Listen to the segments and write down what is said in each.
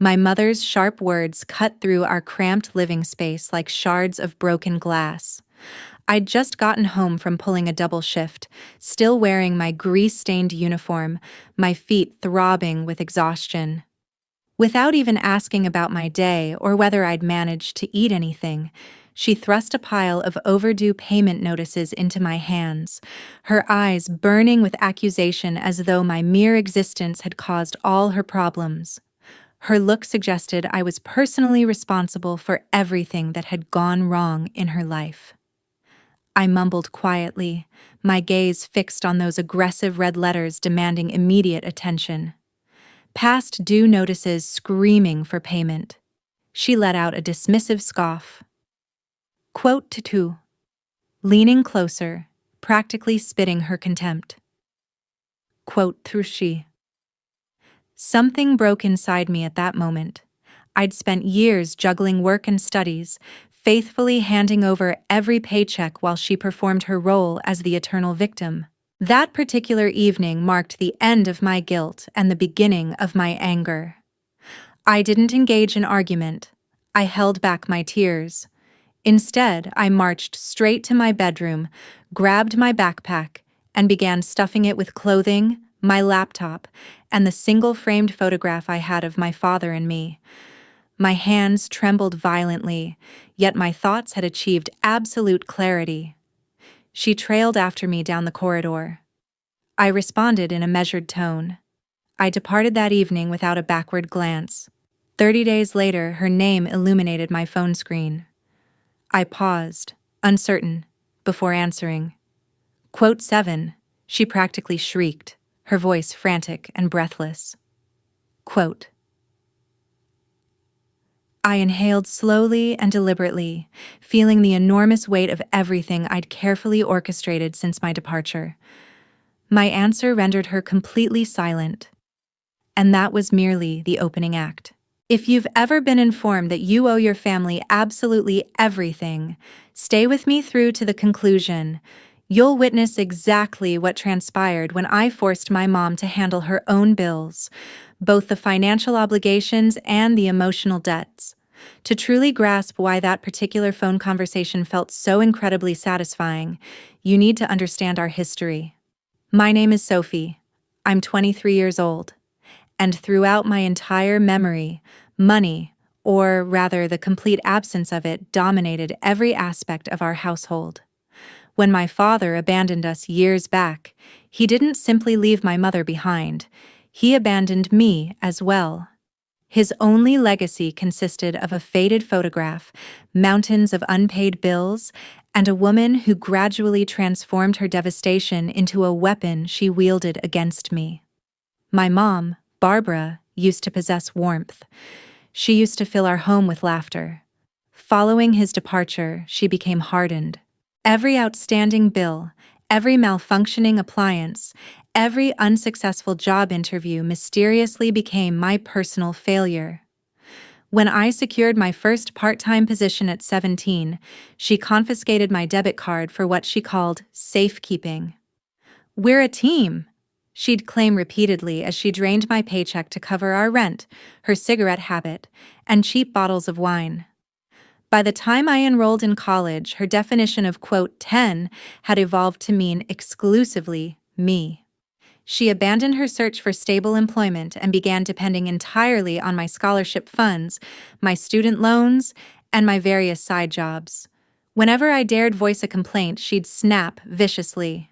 My mother's sharp words cut through our cramped living space like shards of broken glass. I'd just gotten home from pulling a double shift, still wearing my grease-stained uniform, my feet throbbing with exhaustion. Without even asking about my day or whether I'd managed to eat anything, she thrust a pile of overdue payment notices into my hands, her eyes burning with accusation as though my mere existence had caused all her problems. Her look suggested I was personally responsible for everything that had gone wrong in her life. I mumbled quietly, my gaze fixed on those aggressive red letters demanding immediate attention. Past due notices screaming for payment. She let out a dismissive scoff. Quote to two. Leaning closer, practically spitting her contempt. Quote through she. Something broke inside me at that moment. I'd spent years juggling work and studies, faithfully handing over every paycheck while she performed her role as the eternal victim. That particular evening marked the end of my guilt and the beginning of my anger. I didn't engage in argument. I held back my tears. Instead, I marched straight to my bedroom, grabbed my backpack, and began stuffing it with clothing, my laptop, and the single-framed photograph I had of my father and me. My hands trembled violently, yet my thoughts had achieved absolute clarity. She trailed after me down the corridor. I responded in a measured tone. I departed that evening without a backward glance. 30 days later, her name illuminated my phone screen. I paused, uncertain, before answering. Quote 7, she practically shrieked, her voice frantic and breathless. Quote. I inhaled slowly and deliberately, feeling the enormous weight of everything I'd carefully orchestrated since my departure. My answer rendered her completely silent. And that was merely the opening act. If you've ever been informed that you owe your family absolutely everything, stay with me through to the conclusion. You'll witness exactly what transpired when I forced my mom to handle her own bills, both the financial obligations and the emotional debts. To truly grasp why that particular phone conversation felt so incredibly satisfying, you need to understand our history. My name is Sophie. I'm 23 years old. And throughout my entire memory, money, or rather the complete absence of it, dominated every aspect of our household. When my father abandoned us years back, he didn't simply leave my mother behind. He abandoned me as well. His only legacy consisted of a faded photograph, mountains of unpaid bills, and a woman who gradually transformed her devastation into a weapon she wielded against me. My mom, Barbara, used to possess warmth. She used to fill our home with laughter. Following his departure, she became hardened. Every outstanding bill, every malfunctioning appliance, every unsuccessful job interview mysteriously became my personal failure. When I secured my first part-time position at 17, she confiscated my debit card for what she called safekeeping. "We're a team," she'd claim repeatedly as she drained my paycheck to cover our rent, her cigarette habit, and cheap bottles of wine. By the time I enrolled in college, her definition of, quote, 10 had evolved to mean exclusively me. She abandoned her search for stable employment and began depending entirely on my scholarship funds, my student loans, and my various side jobs. Whenever I dared voice a complaint, she'd snap viciously.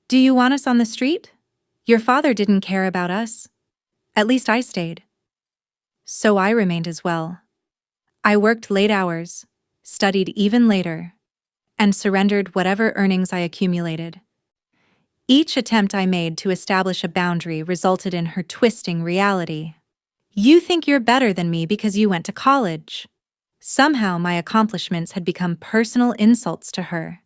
"Do you want us on the street? Your father didn't care about us. At least I stayed." So I remained as well. I worked late hours, studied even later, and surrendered whatever earnings I accumulated. Each attempt I made to establish a boundary resulted in her twisting reality. "You think you're better than me because you went to college." Somehow my accomplishments had become personal insults to her.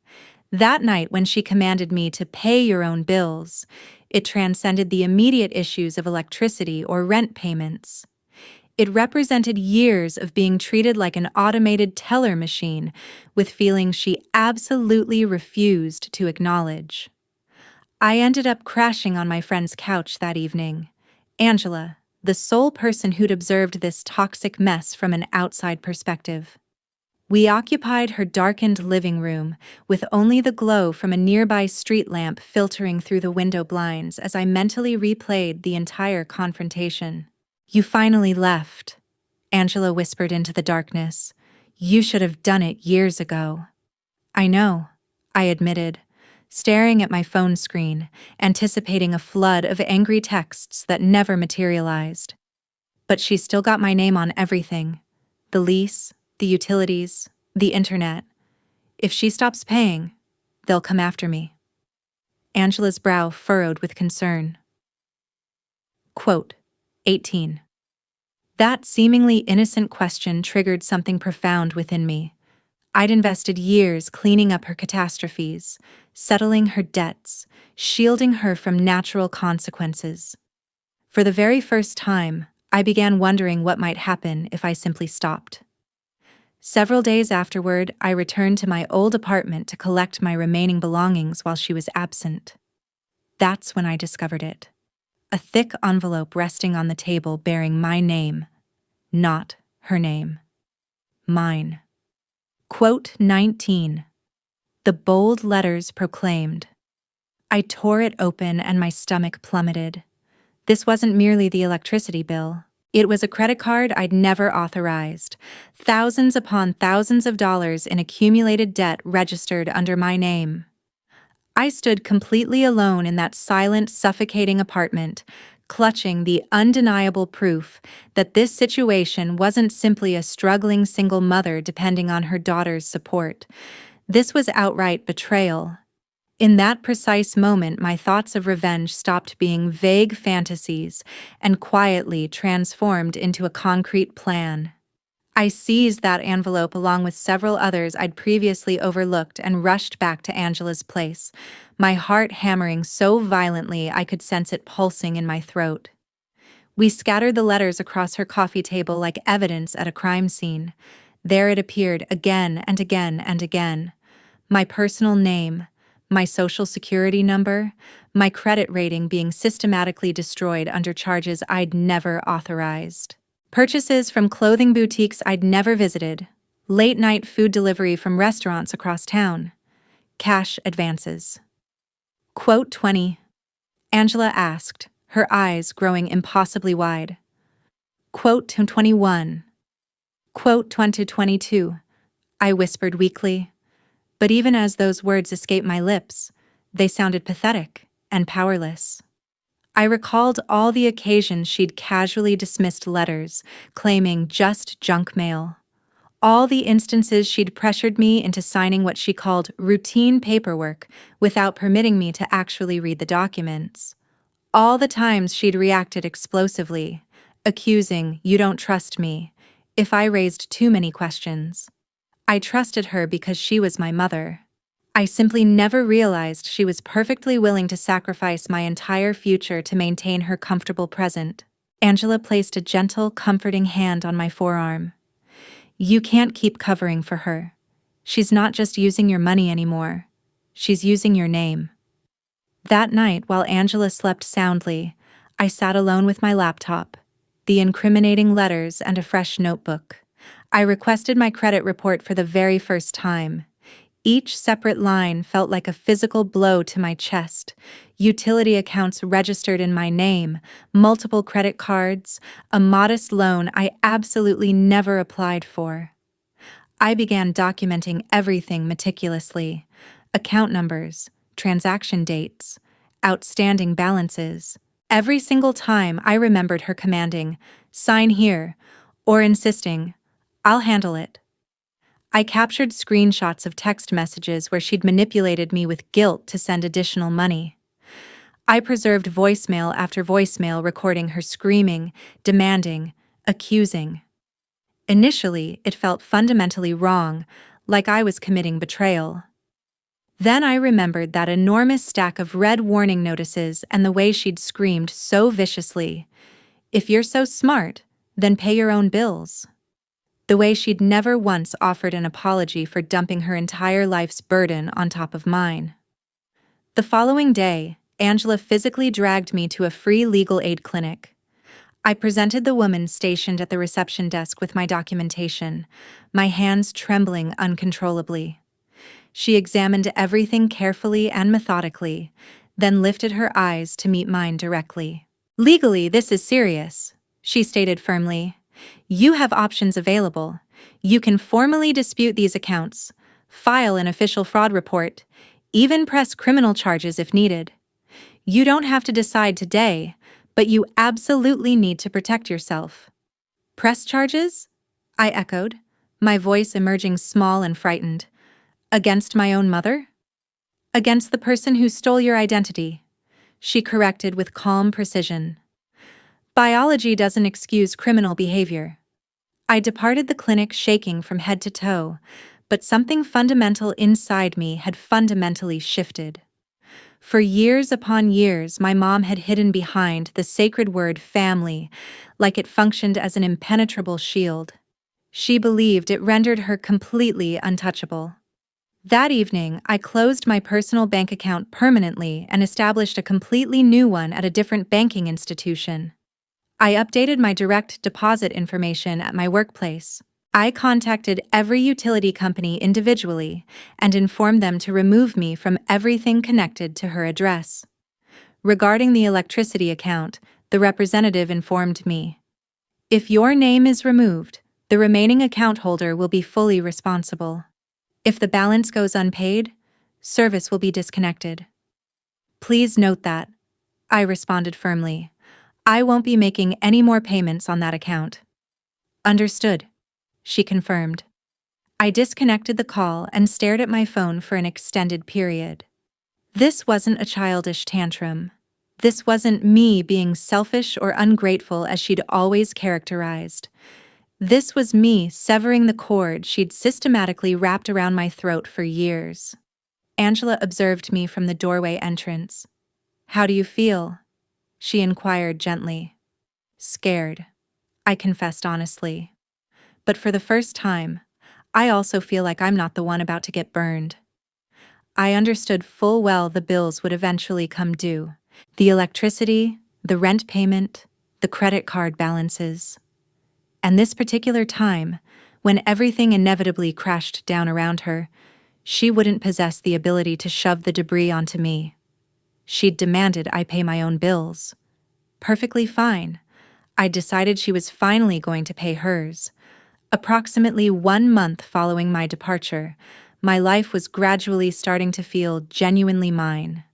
That night when she commanded me to pay your own bills, it transcended the immediate issues of electricity or rent payments. It represented years of being treated like an automated teller machine with feelings she absolutely refused to acknowledge. I ended up crashing on my friend's couch that evening. Angela, the sole person who'd observed this toxic mess from an outside perspective. We occupied her darkened living room, with only the glow from a nearby street lamp filtering through the window blinds as I mentally replayed the entire confrontation. "You finally left," Angela whispered into the darkness. "You should have done it years ago." "I know," I admitted, staring at my phone screen, anticipating a flood of angry texts that never materialized. But she still got my name on everything: the lease, the utilities, the internet. If she stops paying, they'll come after me. Angela's brow furrowed with concern. Quote, 18. That seemingly innocent question triggered something profound within me. I'd invested years cleaning up her catastrophes, settling her debts, shielding her from natural consequences. For the very first time, I began wondering what might happen if I simply stopped. Several days afterward, I returned to my old apartment to collect my remaining belongings while she was absent. That's when I discovered it. A thick envelope resting on the table bearing my name, not her name. Mine. Quote 19. The bold letters proclaimed. I tore it open and my stomach plummeted. This wasn't merely the electricity bill. It was a credit card I'd never authorized. Thousands upon thousands of dollars in accumulated debt registered under my name. I stood completely alone in that silent, suffocating apartment, clutching the undeniable proof that this situation wasn't simply a struggling single mother depending on her daughter's support. This was outright betrayal. In that precise moment, my thoughts of revenge stopped being vague fantasies and quietly transformed into a concrete plan. I seized that envelope along with several others I'd previously overlooked and rushed back to Angela's place, my heart hammering so violently I could sense it pulsing in my throat. We scattered the letters across her coffee table like evidence at a crime scene. There it appeared again and again and again. My personal name, my social security number, my credit rating being systematically destroyed under charges I'd never authorized. Purchases from clothing boutiques I'd never visited, late-night food delivery from restaurants across town, cash advances. Quote 20. Angela asked, her eyes growing impossibly wide. Quote 21. Quote 2022. I whispered weakly. But even as those words escaped my lips, they sounded pathetic and powerless. I recalled all the occasions she'd casually dismissed letters, claiming just junk mail. All the instances she'd pressured me into signing what she called routine paperwork without permitting me to actually read the documents. All the times she'd reacted explosively, accusing, "You don't trust me," if I raised too many questions. I trusted her because she was my mother. I simply never realized she was perfectly willing to sacrifice my entire future to maintain her comfortable present. Angela placed a gentle, comforting hand on my forearm. You can't keep covering for her. She's not just using your money anymore. She's using your name. That night, while Angela slept soundly, I sat alone with my laptop, the incriminating letters, and a fresh notebook. I requested my credit report for the very first time. Each separate line felt like a physical blow to my chest. Utility accounts registered in my name, multiple credit cards, a modest loan I absolutely never applied for. I began documenting everything meticulously: account numbers, transaction dates, outstanding balances. Every single time I remembered her commanding, "Sign here," or insisting, "I'll handle it." I captured screenshots of text messages where she'd manipulated me with guilt to send additional money. I preserved voicemail after voicemail recording her screaming, demanding, accusing. Initially, it felt fundamentally wrong, like I was committing betrayal. Then I remembered that enormous stack of red warning notices and the way she'd screamed so viciously, "If you're so smart, then pay your own bills." The way she'd never once offered an apology for dumping her entire life's burden on top of mine. The following day, Angela physically dragged me to a free legal aid clinic. I presented the woman stationed at the reception desk with my documentation, my hands trembling uncontrollably. She examined everything carefully and methodically, then lifted her eyes to meet mine directly. "Legally, this is serious," she stated firmly. "You have options available. You can formally dispute these accounts, file an official fraud report, even press criminal charges if needed. You don't have to decide today, but you absolutely need to protect yourself." "Press charges?" I echoed, my voice emerging small and frightened. "Against my own mother?" "Against the person who stole your identity," she corrected with calm precision. "Biology doesn't excuse criminal behavior." I departed the clinic shaking from head to toe, but something fundamental inside me had fundamentally shifted. For years upon years, my mom had hidden behind the sacred word family, like it functioned as an impenetrable shield. She believed it rendered her completely untouchable. That evening, I closed my personal bank account permanently and established a completely new one at a different banking institution. I updated my direct deposit information at my workplace. I contacted every utility company individually and informed them to remove me from everything connected to her address. Regarding the electricity account, the representative informed me, "If your name is removed, the remaining account holder will be fully responsible. If the balance goes unpaid, service will be disconnected." "Please note that," I responded firmly. "I won't be making any more payments on that account." "Understood," she confirmed. I disconnected the call and stared at my phone for an extended period. This wasn't a childish tantrum. This wasn't me being selfish or ungrateful as she'd always characterized. This was me severing the cord she'd systematically wrapped around my throat for years. Angela observed me from the doorway entrance. "How do you feel?" she inquired gently. "Scared," I confessed honestly. "But for the first time, I also feel like I'm not the one about to get burned." I understood full well the bills would eventually come due. The electricity, the rent payment, the credit card balances. And this particular time, when everything inevitably crashed down around her, she wouldn't possess the ability to shove the debris onto me. She'd demanded I pay my own bills. Perfectly fine. I decided she was finally going to pay hers. Approximately 1 month following my departure, my life was gradually starting to feel genuinely mine.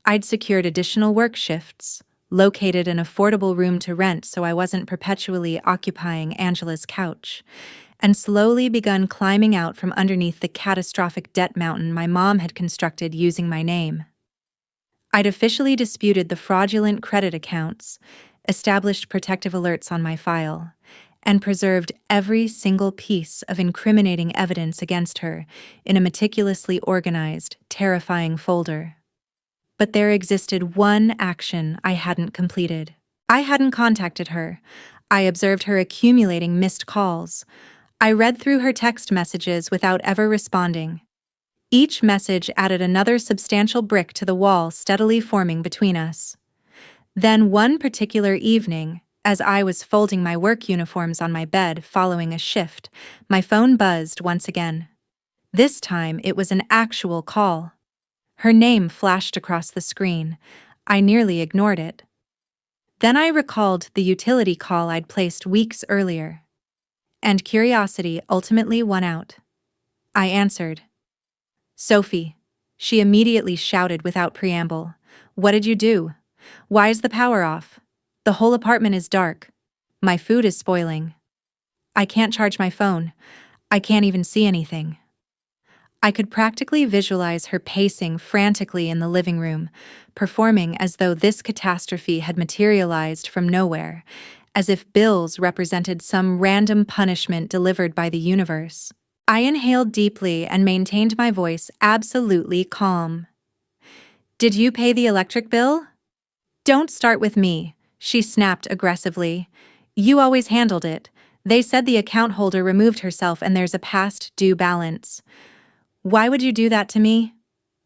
I'd secured additional work shifts, located an affordable room to rent so I wasn't perpetually occupying Angela's couch, and slowly begun climbing out from underneath the catastrophic debt mountain my mom had constructed using my name. I'd officially disputed the fraudulent credit accounts, established protective alerts on my file, and preserved every single piece of incriminating evidence against her in a meticulously organized, terrifying folder. But there existed one action I hadn't completed. I hadn't contacted her. I observed her accumulating missed calls. I read through her text messages without ever responding. Each message added another substantial brick to the wall steadily forming between us. Then one particular evening, as I was folding my work uniforms on my bed following a shift, my phone buzzed once again. This time it was an actual call. Her name flashed across the screen. I nearly ignored it. Then I recalled the utility call I'd placed weeks earlier. And curiosity ultimately won out. I answered. "Sophie," she immediately shouted without preamble. "What did you do? Why is the power off? The whole apartment is dark. My food is spoiling. I can't charge my phone. I can't even see anything." I could practically visualize her pacing frantically in the living room, performing as though this catastrophe had materialized from nowhere, as if bills represented some random punishment delivered by the universe. I inhaled deeply and maintained my voice absolutely calm. "Did you pay the electric bill?" "Don't start with me," she snapped aggressively. "You always handled it. They said the account holder removed herself and there's a past due balance. Why would you do that to me?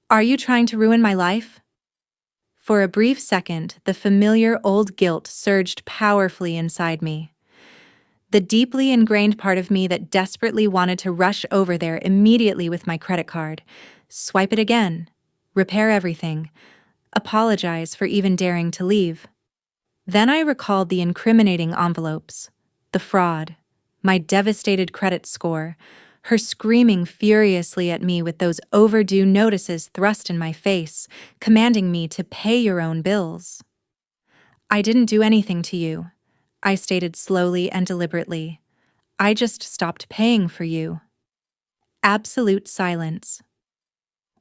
Are you trying to ruin my life?" For a brief second, the familiar old guilt surged powerfully inside me. The deeply ingrained part of me that desperately wanted to rush over there immediately with my credit card, swipe it again, repair everything, apologize for even daring to leave. Then I recalled the incriminating envelopes, the fraud, my devastated credit score, her screaming furiously at me with those overdue notices thrust in my face, commanding me to pay your own bills. I didn't do anything to you, I stated slowly and deliberately. I just stopped paying for you. Absolute silence.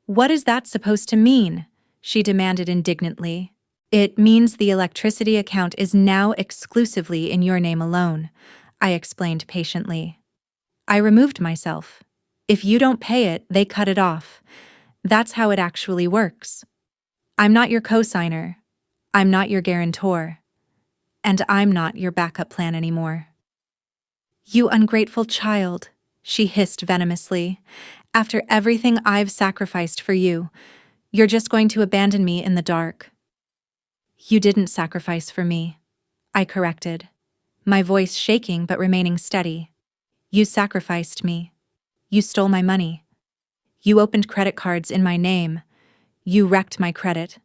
What is that supposed to mean? She demanded indignantly. It means the electricity account is now exclusively in your name alone, I explained patiently. I removed myself. If you don't pay it, they cut it off. That's how it actually works. I'm not your cosigner. I'm not your guarantor. And I'm not your backup plan anymore. You ungrateful child, she hissed venomously. After everything I've sacrificed for you, you're just going to abandon me in the dark. You didn't sacrifice for me, I corrected, my voice shaking but remaining steady. You sacrificed me. You stole my money. You opened credit cards in my name. You wrecked my credit.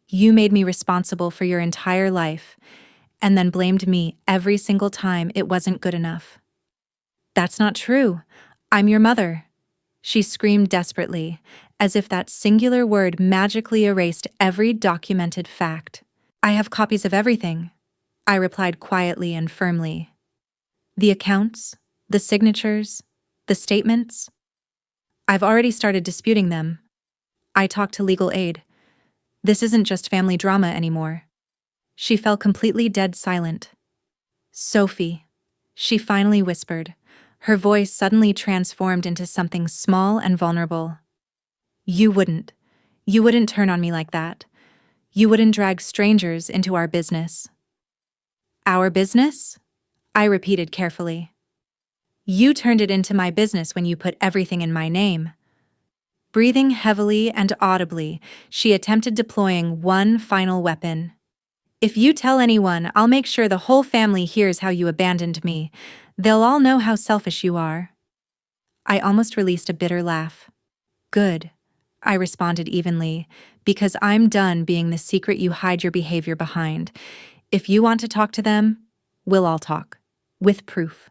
You made me responsible for your entire life, and then blamed me every single time it wasn't good enough. That's not true. I'm your mother, she screamed desperately, as if that singular word magically erased every documented fact. I have copies of everything, I replied quietly and firmly. The accounts, the signatures, the statements. I've already started disputing them. I talked to legal aid. This isn't just family drama anymore. She fell completely dead silent. Sophie, she finally whispered, her voice suddenly transformed into something small and vulnerable. You wouldn't turn on me like that. You wouldn't drag strangers into our business. Our business? I repeated carefully. You turned it into my business when you put everything in my name. Breathing heavily and audibly, she attempted deploying one final weapon. If you tell anyone, I'll make sure the whole family hears how you abandoned me. They'll all know how selfish you are. I almost released a bitter laugh. Good, I responded evenly, because I'm done being the secret you hide your behavior behind. If you want to talk to them, we'll all talk. With proof.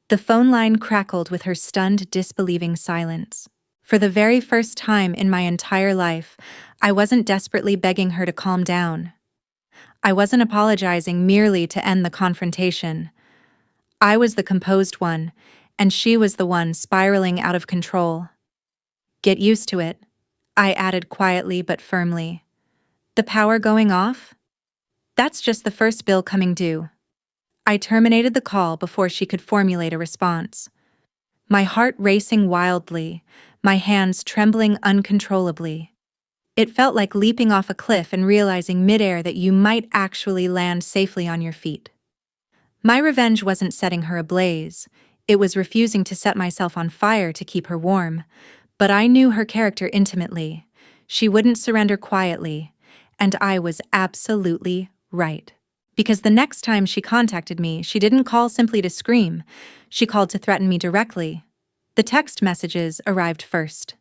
The phone line crackled with her stunned, disbelieving silence. For the very first time in my entire life, I wasn't desperately begging her to calm down. I wasn't apologizing merely to end the confrontation. I was the composed one, and she was the one spiraling out of control. Get used to it, I added quietly but firmly. The power going off? That's just the first bill coming due. I terminated the call before she could formulate a response. My heart racing wildly, my hands trembling uncontrollably. It felt like leaping off a cliff and realizing midair that you might actually land safely on your feet. My revenge wasn't setting her ablaze, it was refusing to set myself on fire to keep her warm. But I knew her character intimately. She wouldn't surrender quietly, and I was absolutely right. Because the next time she contacted me, she didn't call simply to scream. She called to threaten me directly. The text messages arrived first.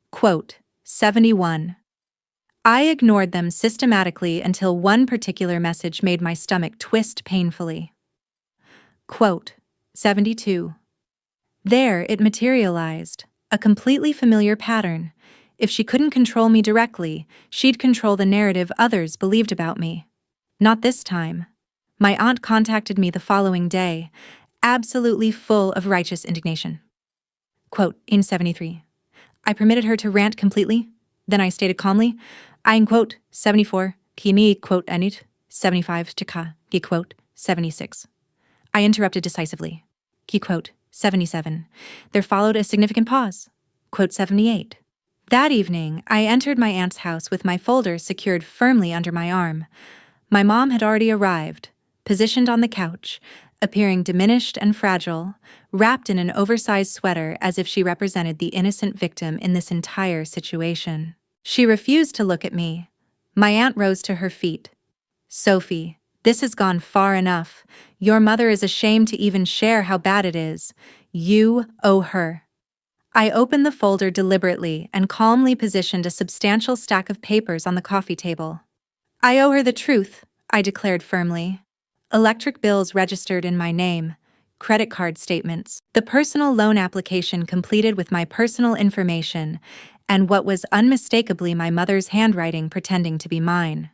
Quote, 71. I ignored them systematically until one particular message made my stomach twist painfully. Quote, 72. There it materialized, a completely familiar pattern. If she couldn't control me directly, she'd control the narrative others believed about me. Not this time. My aunt contacted me the following day, absolutely full of righteous indignation. Quote, in 73. I permitted her to rant completely. Then I stated calmly, I quote, 74, kini quote anit, 75 to ka, ki quote, 76. I interrupted decisively. Ki quote, 77. There followed a significant pause. Quote, 78. That evening, I entered my aunt's house with my folder secured firmly under my arm. My mom had already arrived, positioned on the couch, appearing diminished and fragile, wrapped in an oversized sweater as if she represented the innocent victim in this entire situation. She refused to look at me, My aunt rose to her feet. Sophie, this has gone far enough. Your mother is ashamed to even share how bad it is. You owe her. I opened the folder deliberately and calmly positioned a substantial stack of papers on the coffee table. I owe her the truth, I declared firmly. Electric bills registered in my name, credit card statements, the personal loan application completed with my personal information, and what was unmistakably my mother's handwriting pretending to be mine.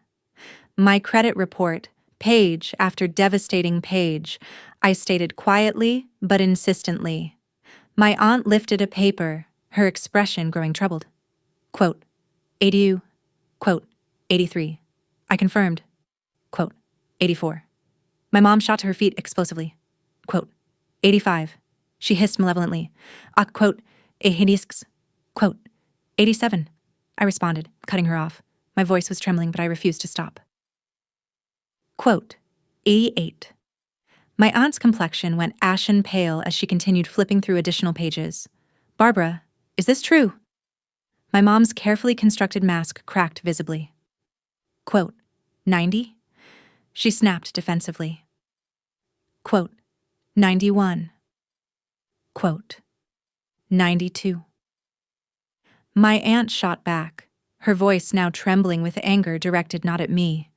My credit report, page after devastating page, I stated quietly but insistently. My aunt lifted a paper, her expression growing troubled. Quote, 82. Quote, 83. I confirmed. Quote, 84. My mom shot to her feet explosively. Quote, 85. She hissed malevolently. Quote, 86. Quote, 87. I responded, cutting her off. My voice was trembling, but I refused to stop. Quote, 88. My aunt's complexion went ashen pale as she continued flipping through additional pages. Barbara, is this true? My mom's carefully constructed mask cracked visibly. Quote, 90? She snapped defensively. Quote, 91. Quote, 92. My aunt shot back, her voice now trembling with anger directed not at me.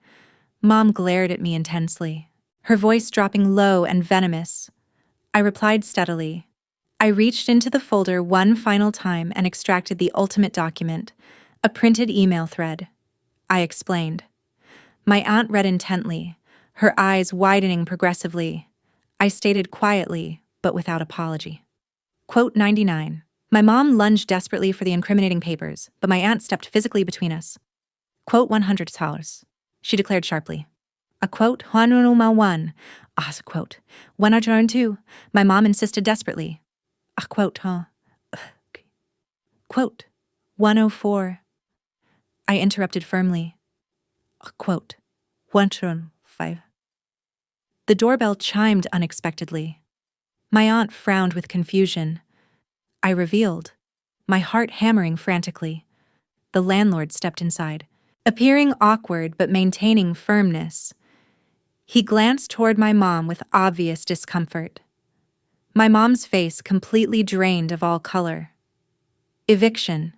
Mom glared at me intensely, her voice dropping low and venomous. I replied steadily. I reached into the folder one final time and extracted the ultimate document, a printed email thread. I explained. My aunt read intently, her eyes widening progressively. I stated quietly, but without apology. Quote 99. My mom lunged desperately for the incriminating papers, but my aunt stepped physically between us. Quote $100, she declared sharply. A quote, one. Quote, 102. My mom insisted desperately. A quote, Quote, 104. I interrupted firmly. A quote, 105. The doorbell chimed unexpectedly. My aunt frowned with confusion. I revealed, my heart hammering frantically. The landlord stepped inside, appearing awkward but maintaining firmness. He glanced toward my mom with obvious discomfort. My mom's face completely drained of all color. Eviction.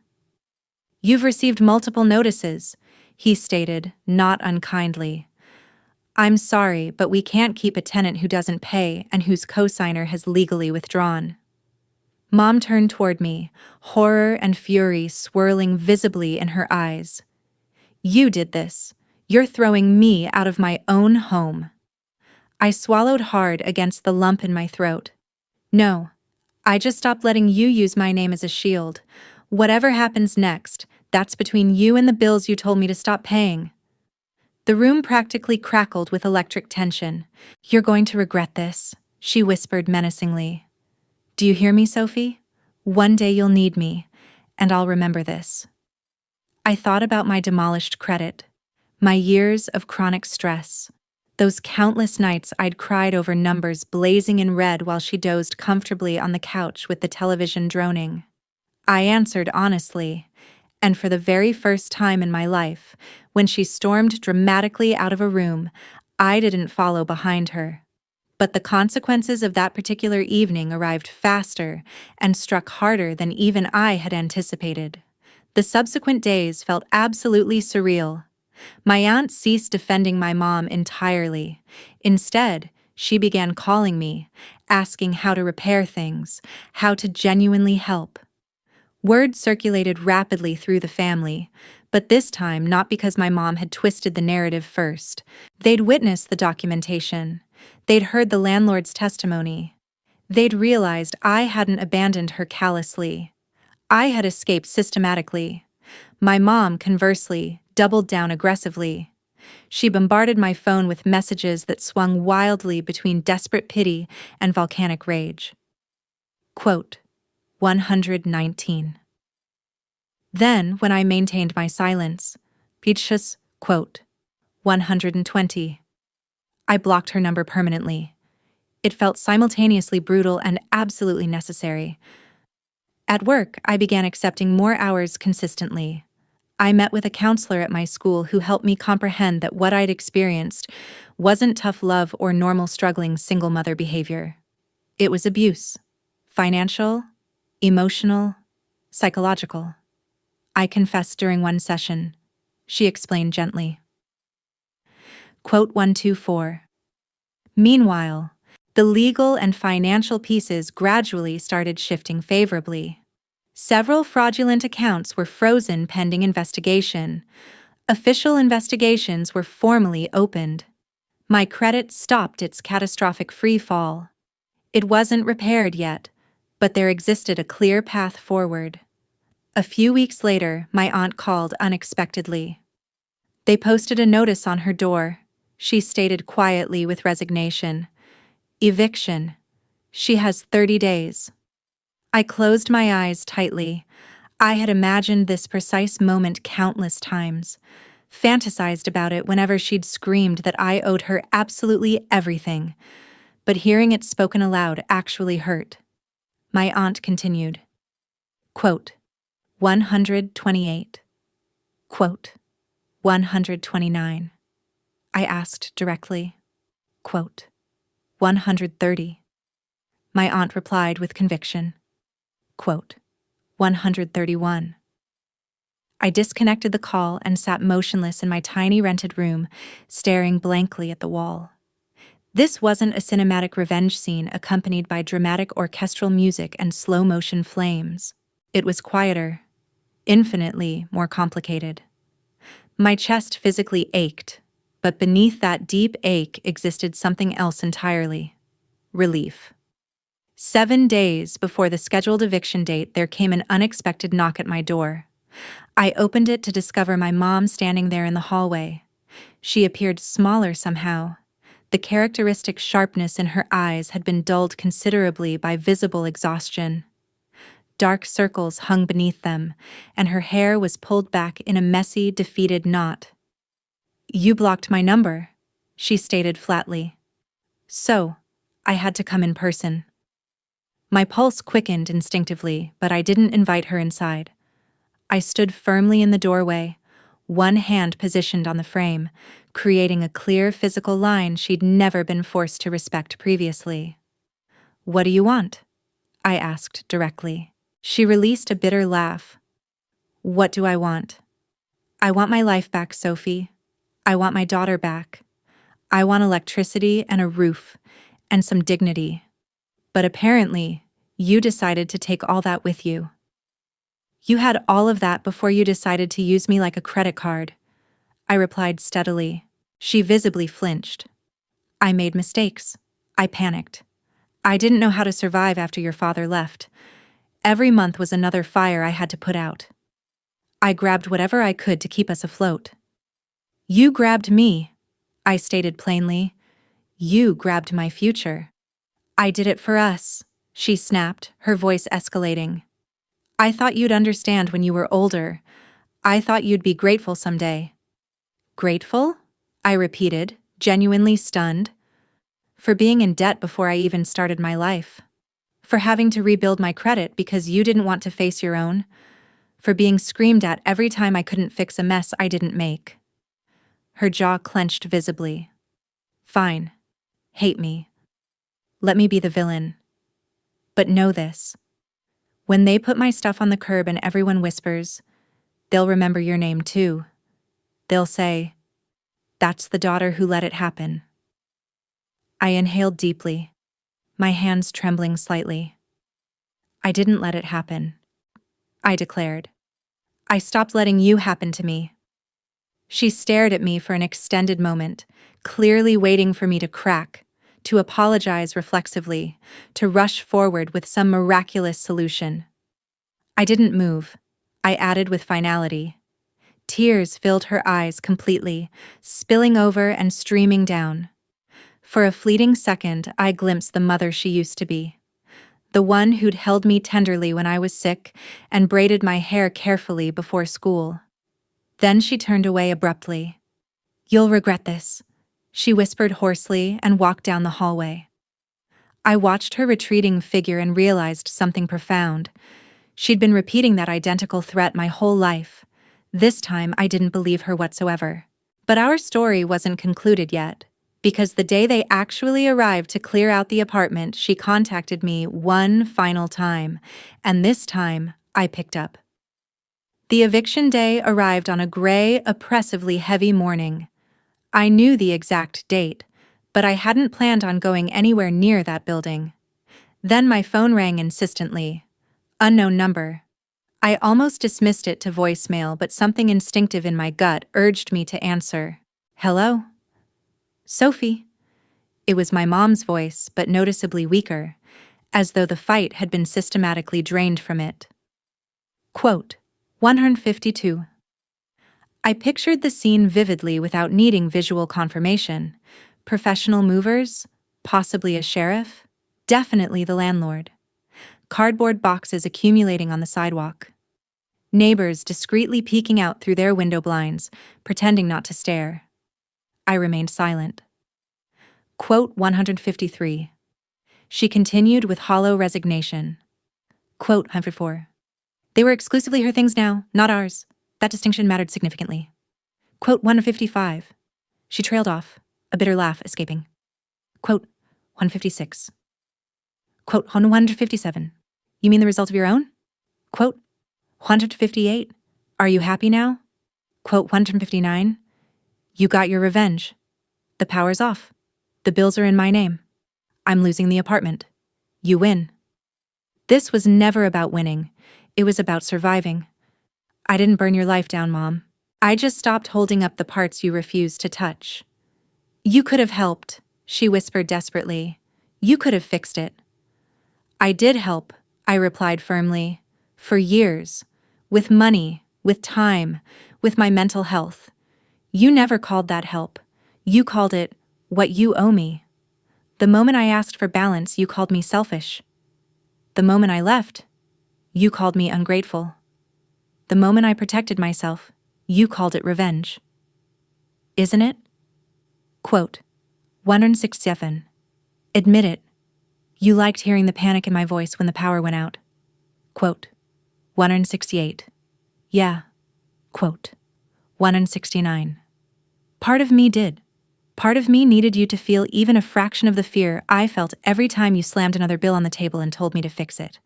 You've received multiple notices, he stated, not unkindly. I'm sorry, but we can't keep a tenant who doesn't pay and whose cosigner has legally withdrawn. Mom turned toward me, horror and fury swirling visibly in her eyes. You did this. You're throwing me out of my own home. I swallowed hard against the lump in my throat. No, I just stopped letting you use my name as a shield. Whatever happens next, that's between you and the bills you told me to stop paying. The room practically crackled with electric tension. You're going to regret this, she whispered menacingly. Do you hear me, Sophie? One day you'll need me, and I'll remember this. I thought about my demolished credit, my years of chronic stress, those countless nights I'd cried over numbers blazing in red while she dozed comfortably on the couch with the television droning. I answered honestly, and for the very first time in my life, when she stormed dramatically out of a room, I didn't follow behind her. But the consequences of that particular evening arrived faster and struck harder than even I had anticipated. The subsequent days felt absolutely surreal. My aunt ceased defending my mom entirely. Instead, she began calling me, asking how to repair things, how to genuinely help. Word circulated rapidly through the family, but this time not because my mom had twisted the narrative first. They'd witnessed the documentation. They'd heard the landlord's testimony. They'd realized I hadn't abandoned her callously. I had escaped systematically. My mom, conversely, doubled down aggressively. She bombarded my phone with messages that swung wildly between desperate pity and volcanic rage. Quote, 119. Then, when I maintained my silence, Peaches, quote, 120. I blocked her number permanently. It felt simultaneously brutal and absolutely necessary. At work, I began accepting more hours consistently. I met with a counselor at my school who helped me comprehend that what I'd experienced wasn't tough love or normal struggling single mother behavior. It was abuse. Financial, emotional, psychological. I confessed during one session. She explained gently. Quote 124. Meanwhile, the legal and financial pieces gradually started shifting favorably. Several fraudulent accounts were frozen pending investigation. Official investigations were formally opened. My credit stopped its catastrophic free fall. It wasn't repaired yet, but there existed a clear path forward. A few weeks later, my aunt called unexpectedly. They posted a notice on her door. She stated quietly with resignation, "Eviction. She has 30 days." I closed my eyes tightly. I had imagined this precise moment countless times, fantasized about it whenever she'd screamed that I owed her absolutely everything, but hearing it spoken aloud actually hurt. My aunt continued. Quote, 128. Quote, 129. I asked directly. Quote, 130. My aunt replied with conviction. Quote, 131. I disconnected the call and sat motionless in my tiny rented room, staring blankly at the wall. This wasn't a cinematic revenge scene accompanied by dramatic orchestral music and slow-motion flames. It was quieter, infinitely more complicated. My chest physically ached, but beneath that deep ache existed something else entirely: relief. 7 days before the scheduled eviction date, there came an unexpected knock at my door. I opened it to discover my mom standing there in the hallway. She appeared smaller somehow. The characteristic sharpness in her eyes had been dulled considerably by visible exhaustion. Dark circles hung beneath them, and her hair was pulled back in a messy, defeated knot. "You blocked my number," she stated flatly. So, I had to come in person. My pulse quickened instinctively, but I didn't invite her inside. I stood firmly in the doorway, one hand positioned on the frame, creating a clear physical line she'd never been forced to respect previously. "What do you want?" I asked directly. She released a bitter laugh. "What do I want? I want my life back, Sophie. I want my daughter back. I want electricity and a roof, and some dignity. But apparently, you decided to take all that with you. You had all of that before you decided to use me like a credit card," I replied steadily. She visibly flinched. "I made mistakes. I panicked. I didn't know how to survive after your father left. Every month was another fire I had to put out. I grabbed whatever I could to keep us afloat." "You grabbed me," I stated plainly. "You grabbed my future." "I did it for us," she snapped, her voice escalating. "I thought you'd understand when you were older. I thought you'd be grateful someday." "Grateful?" I repeated, genuinely stunned. "For being in debt before I even started my life. For having to rebuild my credit because you didn't want to face your own. For being screamed at every time I couldn't fix a mess I didn't make." Her jaw clenched visibly. "Fine. Hate me. Let me be the villain. But know this. When they put my stuff on the curb and everyone whispers, they'll remember your name too. They'll say, 'That's the daughter who let it happen.'" I inhaled deeply, my hands trembling slightly. "I didn't let it happen," I declared. "I stopped letting you happen to me." She stared at me for an extended moment, clearly waiting for me to crack, to apologize reflexively, to rush forward with some miraculous solution. I didn't move. I added with finality. Tears filled her eyes completely, spilling over and streaming down. For a fleeting second, I glimpsed the mother she used to be. The one who'd held me tenderly when I was sick and braided my hair carefully before school. Then she turned away abruptly. "You'll regret this," she whispered hoarsely and walked down the hallway. I watched her retreating figure and realized something profound. She'd been repeating that identical threat my whole life. This time, I didn't believe her whatsoever. But our story wasn't concluded yet, because the day they actually arrived to clear out the apartment, she contacted me one final time, and this time, I picked up. The eviction day arrived on a gray, oppressively heavy morning. I knew the exact date, but I hadn't planned on going anywhere near that building. Then my phone rang insistently. Unknown number. I almost dismissed it to voicemail, but something instinctive in my gut urged me to answer. Hello? Sophie. It was my mom's voice, but noticeably weaker, as though the fight had been systematically drained from it. Quote, 152. I pictured the scene vividly without needing visual confirmation. Professional movers, possibly a sheriff, definitely the landlord. Cardboard boxes accumulating on the sidewalk. Neighbors discreetly peeking out through their window blinds, pretending not to stare. I remained silent. Quote 153. She continued with hollow resignation. Quote 104. They were exclusively her things now, not ours. That distinction mattered significantly. Quote 155. She trailed off, a bitter laugh escaping. Quote 156. Quote 157. You mean the result of your own? Quote 158. Are you happy now? Quote 159. You got your revenge. The power's off. The bills are in my name. I'm losing the apartment. You win. This was never about winning. It was about surviving. I didn't burn your life down, Mom. I just stopped holding up the parts you refused to touch. You could have helped, she whispered desperately. You could have fixed it. I did help, I replied firmly. For years. With money, with time, with my mental health. You never called that help. You called it what you owe me. The moment I asked for balance, you called me selfish. The moment I left, you called me ungrateful. The moment I protected myself, you called it revenge. Isn't it? Quote 167. Admit it. You liked hearing the panic in my voice when the power went out. Quote 168. Yeah. Quote 169. Part of me did. Part of me needed you to feel even a fraction of the fear I felt every time you slammed another bill on the table and told me to fix it.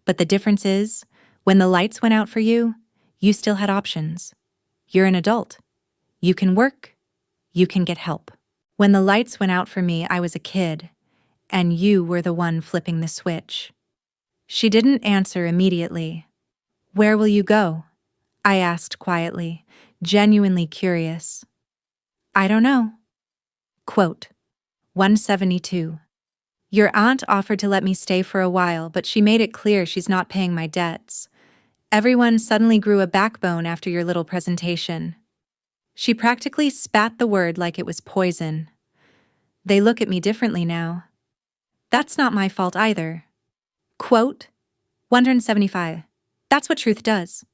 But the difference is, when the lights went out for you, you still had options. You're an adult. You can work. You can get help. When the lights went out for me, I was a kid, and you were the one flipping the switch. She didn't answer immediately. Where will you go? I asked quietly, genuinely curious. I don't know. Quote 172. Your aunt offered to let me stay for a while, but she made it clear she's not paying my debts. Everyone suddenly grew a backbone after your little presentation. She practically spat the word like it was poison. They look at me differently now. That's not my fault either. Quote 175. That's what truth does.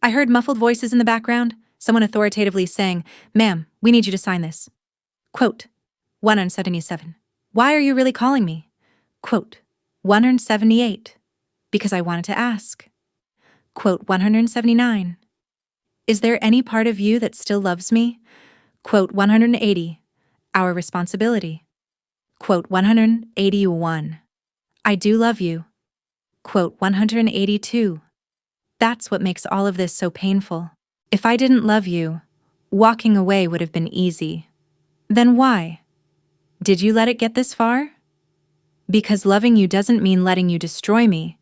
I heard muffled voices in the background, someone authoritatively saying, Ma'am, we need you to sign this. Quote 177. Why are you really calling me? Quote 178. Because I wanted to ask. Quote 179. Is there any part of you that still loves me? Quote 180. Our responsibility. Quote 181. I do love you. Quote 182. That's what makes all of this so painful. If I didn't love you, walking away would have been easy. Then why? Did you let it get this far? Because loving you doesn't mean letting you destroy me,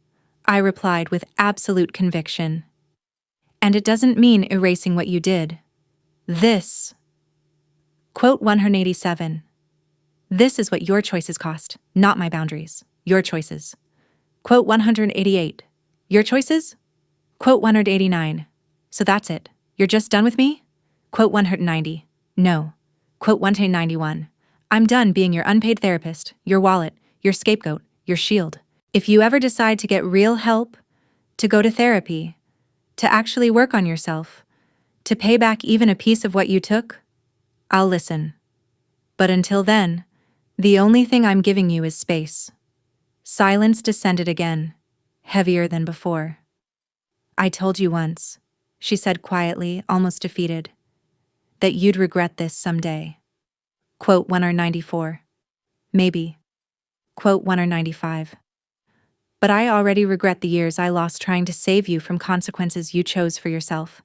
I replied with absolute conviction. And it doesn't mean erasing what you did. This. Quote 187. This is what your choices cost, not my boundaries. Your choices. Quote 188. Your choices? Quote 189. So that's it. You're just done with me? Quote 190. No. Quote 191. I'm done being your unpaid therapist, your wallet, your scapegoat, your shield. If you ever decide to get real help, to go to therapy, to actually work on yourself, to pay back even a piece of what you took, I'll listen. But until then, the only thing I'm giving you is space. Silence descended again, heavier than before. I told you once, she said quietly, almost defeated. That you'd regret this someday. Quote 194. Maybe. Quote 195. But I already regret the years I lost trying to save you from consequences you chose for yourself.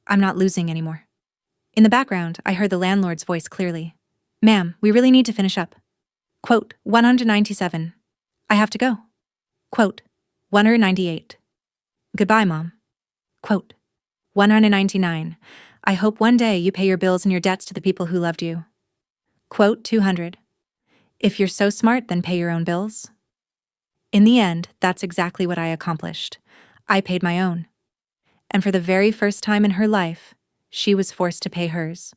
I'm not losing anymore. In the background, I heard the landlord's voice clearly. Ma'am, we really need to finish up. Quote 197. I have to go. Quote 198. Goodbye, Mom. Quote 199. I hope one day you pay your bills and your debts to the people who loved you. Quote 200. If you're so smart, then pay your own bills. In the end, that's exactly what I accomplished. I paid my own. And for the very first time in her life, she was forced to pay hers.